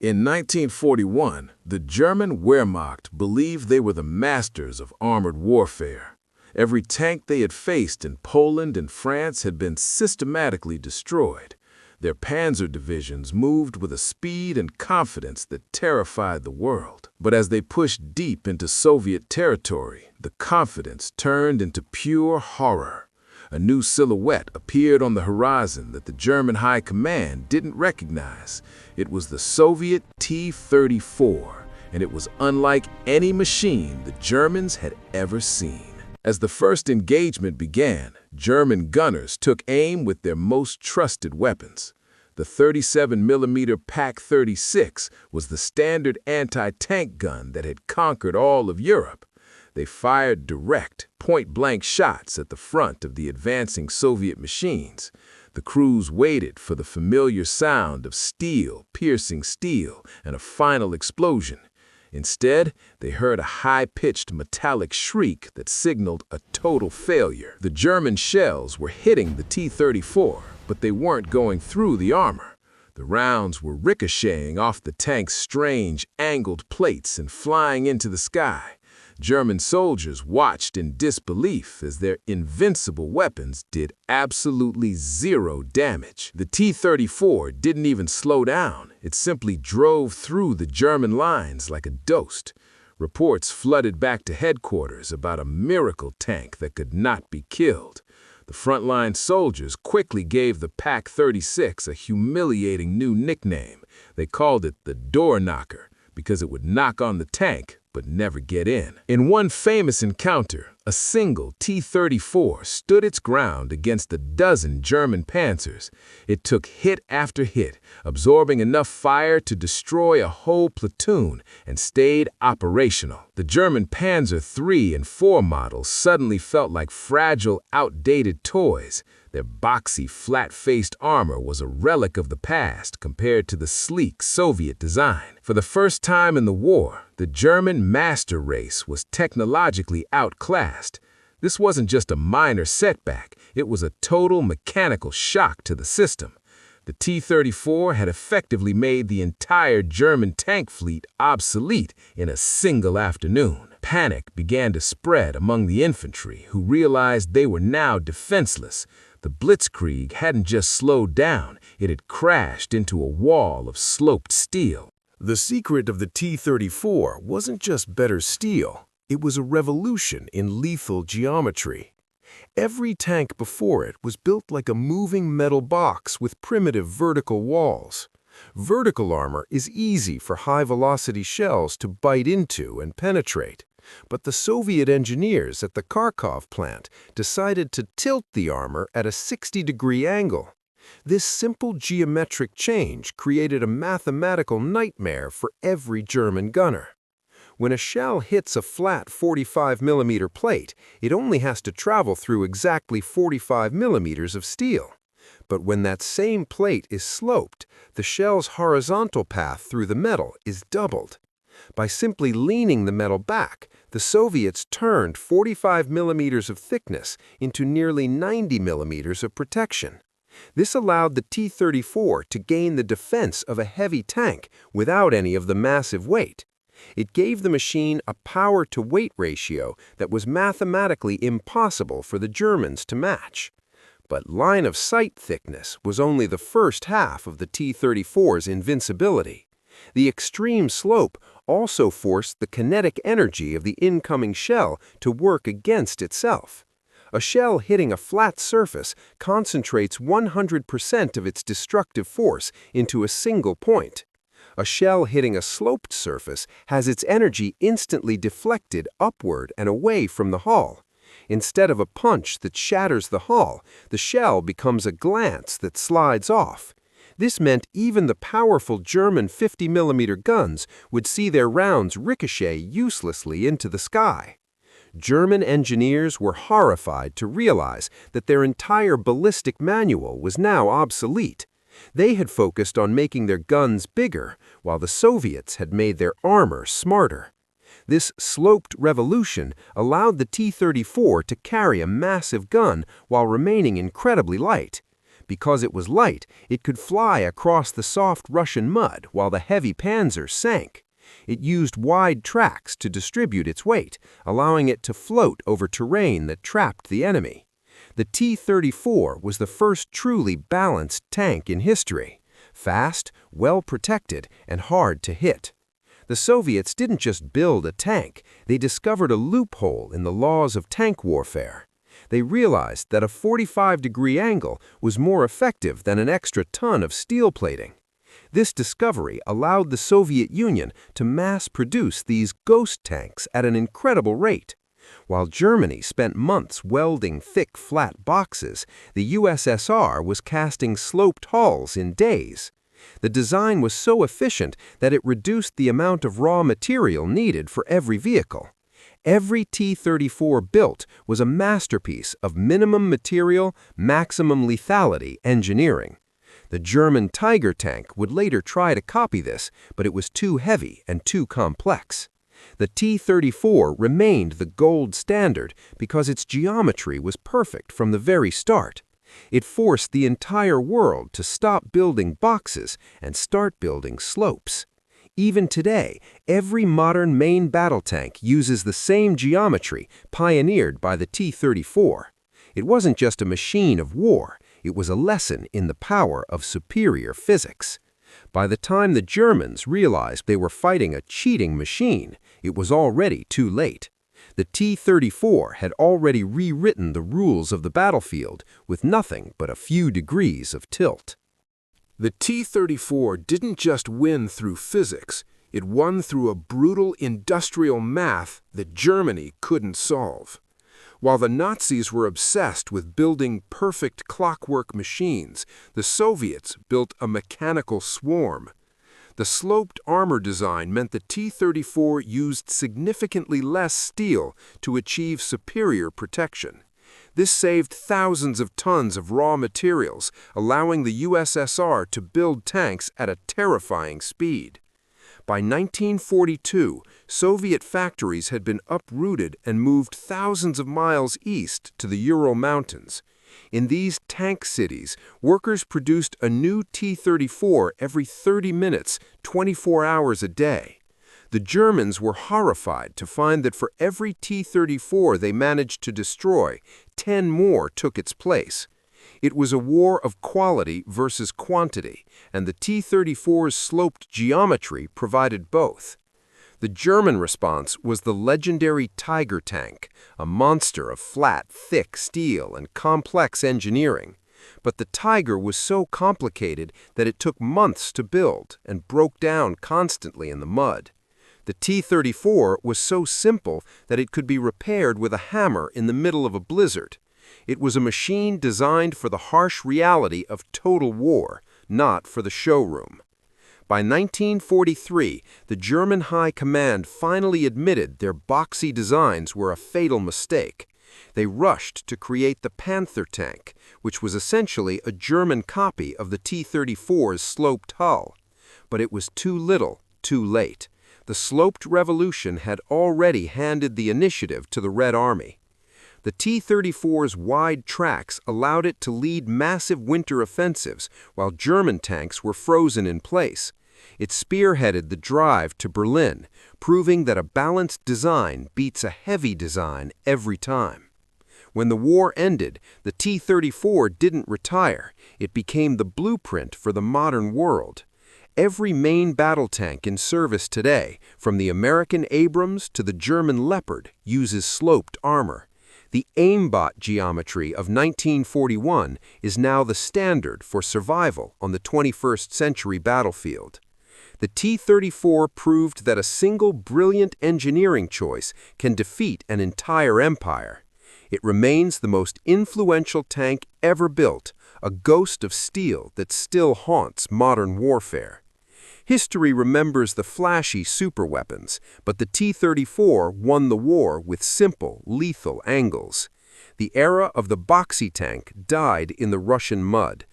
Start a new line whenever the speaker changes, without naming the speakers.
In 1941, the German Wehrmacht believed they were the masters of armored warfare. Every tank they had faced in Poland and France had been systematically destroyed. Their Panzer divisions moved with a speed and confidence that terrified the world. But as they pushed deep into Soviet territory, the confidence turned into pure horror. A new silhouette appeared on the horizon that the German High Command didn't recognize. It was the Soviet T-34, and it was unlike any machine the Germans had ever seen. As the first engagement began, German gunners took aim with their most trusted weapons. The 37mm Pak-36 was the standard anti-tank gun that had conquered all of Europe. They fired direct, point-blank shots at the front of the advancing Soviet machines. The crews waited for the familiar sound of steel piercing steel and a final explosion. Instead, they heard a high-pitched metallic shriek that signaled a total failure. The German shells were hitting the T-34, but they weren't going through the armor. The rounds were ricocheting off the tank's strange, angled plates and flying into the sky. German soldiers watched in disbelief as their invincible weapons did absolutely zero damage. The T-34 didn't even slow down. It simply drove through the German lines like a ghost. Reports flooded back to headquarters about a miracle tank that could not be killed. The frontline soldiers quickly gave the Pak-36 a humiliating new nickname. They called it the door knocker because it would knock on the tank but never get in. In one famous encounter, a single T-34 stood its ground against a dozen German Panzers. It took hit after hit, absorbing enough fire to destroy a whole platoon and stayed operational. The German Panzer III and IV models suddenly felt like fragile, outdated toys. Their boxy, flat-faced armor was a relic of the past compared to the sleek Soviet design. For the first time in the war, the German master race was technologically outclassed. This wasn't just a minor setback, it was a total mechanical shock to the system. The T-34 had effectively made the entire German tank fleet obsolete in a single afternoon. Panic began to spread among the infantry, who realized they were now defenseless. The Blitzkrieg hadn't just slowed down, it had crashed into a wall of sloped steel.
The secret of the T-34 wasn't just better steel, it was a revolution in lethal geometry. Every tank before it was built like a moving metal box with primitive vertical walls. Vertical armor is easy for high-velocity shells to bite into and penetrate. But the Soviet engineers at the Kharkov plant decided to tilt the armor at a 60-degree angle. This simple geometric change created a mathematical nightmare for every German gunner. When a shell hits a flat 45mm plate, it only has to travel through exactly 45mm of steel. But when that same plate is sloped, the shell's horizontal path through the metal is doubled. By simply leaning the metal back, the Soviets turned 45mm of thickness into nearly 90mm of protection. This allowed the T-34 to gain the defense of a heavy tank without any of the massive weight. It gave the machine a power-to-weight ratio that was mathematically impossible for the Germans to match. But line-of-sight thickness was only the first half of the T-34's invincibility. The extreme slope also forced the kinetic energy of the incoming shell to work against itself. A shell hitting a flat surface concentrates 100% of its destructive force into a single point. A shell hitting a sloped surface has its energy instantly deflected upward and away from the hull. Instead of a punch that shatters the hull, the shell becomes a glance that slides off. This meant even the powerful German 50mm guns would see their rounds ricochet uselessly into the sky. German engineers were horrified to realize that their entire ballistic manual was now obsolete. They had focused on making their guns bigger, while the Soviets had made their armor smarter. This sloped revolution allowed the T-34 to carry a massive gun while remaining incredibly light. Because it was light, it could fly across the soft Russian mud while the heavy Panzers sank. It used wide tracks to distribute its weight, allowing it to float over terrain that trapped the enemy. The T-34 was the first truly balanced tank in history. Fast, well-protected, and hard to hit. The Soviets didn't just build a tank, they discovered a loophole in the laws of tank warfare. They realized that a 45-degree angle was more effective than an extra ton of steel plating. This discovery allowed the Soviet Union to mass-produce these ghost tanks at an incredible rate. While Germany spent months welding thick, flat boxes, the USSR was casting sloped hulls in days. The design was so efficient that it reduced the amount of raw material needed for every vehicle. Every T-34 built was a masterpiece of minimum material, maximum lethality engineering. The German Tiger tank would later try to copy this, but it was too heavy and too complex. The T-34 remained the gold standard because its geometry was perfect from the very start. It forced the entire world to stop building boxes and start building slopes. Even today, every modern main battle tank uses the same geometry pioneered by the T-34. It wasn't just a machine of war, it was a lesson in the power of superior physics. By the time the Germans realized they were fighting a cheating machine, it was already too late. The T-34 had already rewritten the rules of the battlefield with nothing but a few degrees of tilt.
The T-34 didn't just win through physics, it won through a brutal industrial math that Germany couldn't solve. While the Nazis were obsessed with building perfect clockwork machines, the Soviets built a mechanical swarm. The sloped armor design meant the T-34 used significantly less steel to achieve superior protection. This saved thousands of tons of raw materials, allowing the USSR to build tanks at a terrifying speed. By 1942, Soviet factories had been uprooted and moved thousands of miles east to the Ural Mountains. In these tank cities, workers produced a new T-34 every 30 minutes, 24 hours a day. The Germans were horrified to find that for every T-34 they managed to destroy, 10 more took its place. It was a war of quality versus quantity, and the T-34's sloped geometry provided both. The German response was the legendary Tiger tank, a monster of flat, thick steel and complex engineering. But the Tiger was so complicated that it took months to build and broke down constantly in the mud. The T-34 was so simple that it could be repaired with a hammer in the middle of a blizzard. It was a machine designed for the harsh reality of total war, not for the showroom. By 1943, the German High Command finally admitted their boxy designs were a fatal mistake. They rushed to create the Panther tank, which was essentially a German copy of the T-34's sloped hull. But it was too little, too late. The sloped revolution had already handed the initiative to the Red Army. The T-34's wide tracks allowed it to lead massive winter offensives while German tanks were frozen in place. It spearheaded the drive to Berlin, proving that a balanced design beats a heavy design every time. When the war ended, the T-34 didn't retire. It became the blueprint for the modern world. Every main battle tank in service today, from the American Abrams to the German Leopard, uses sloped armor. The aimbot geometry of 1941 is now the standard for survival on the 21st century battlefield. The T-34 proved that a single brilliant engineering choice can defeat an entire empire. It remains the most influential tank ever built, a ghost of steel that still haunts modern warfare. History remembers the flashy superweapons, but the T-34 won the war with simple, lethal angles. The era of the boxy tank died in the Russian mud,